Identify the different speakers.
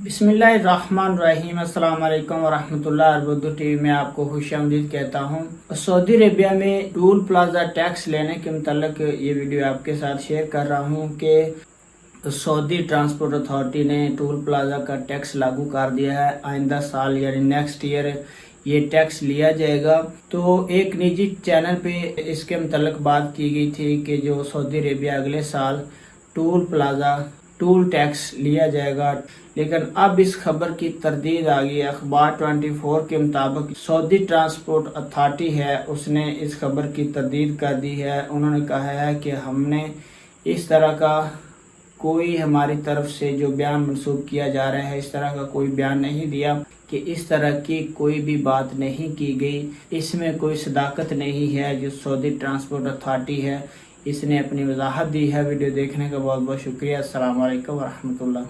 Speaker 1: बिस्मिल्लाहिर्रहमानिर्रहीम। अस्सलाम वालेकुम वरहमतुल्लाह। अर्बुद्दू टीवी में आपको खुशामदीद कहता हूँ। सऊदी अरेबिया में टोल प्लाजा टैक्स लेने के मुतालिक ये वीडियो आपके साथ शेयर कर रहा हूँ कि सऊदी ट्रांसपोर्ट अथॉरिटी ने टोल प्लाजा का टैक्स लागू कर दिया है। आइंदा साल यानी नेक्स्ट ईयर ये टैक्स लिया जाएगा। तो एक निजी चैनल पे इसके मुतालिक बात की गई थी कि जो सऊदी अरेबिया अगले साल टोल टैक्स लिया जाएगा, लेकिन अब इस खबर की तरदीद आ गई। अखबार 24 के मुताबिक सऊदी ट्रांसपोर्ट अथॉरिटी है उसने इस खबर की तरदीद कर दी है। उन्होंने कहा है कि हमने इस तरह का कोई हमारी तरफ से जो बयान मंसूब किया जा रहा है, इस तरह का कोई बयान नहीं दिया कि इस तरह की कोई भी बात नहीं की गई। इसमें कोई सदाकत नहीं है। जो सऊदी ट्रांसपोर्ट अथॉरिटी है इसने अपनी वजाहत दी है। वीडियो देखने का बहुत बहुत शुक्रिया। अस्सलाम वालेकुम वरहमतुल्लाह।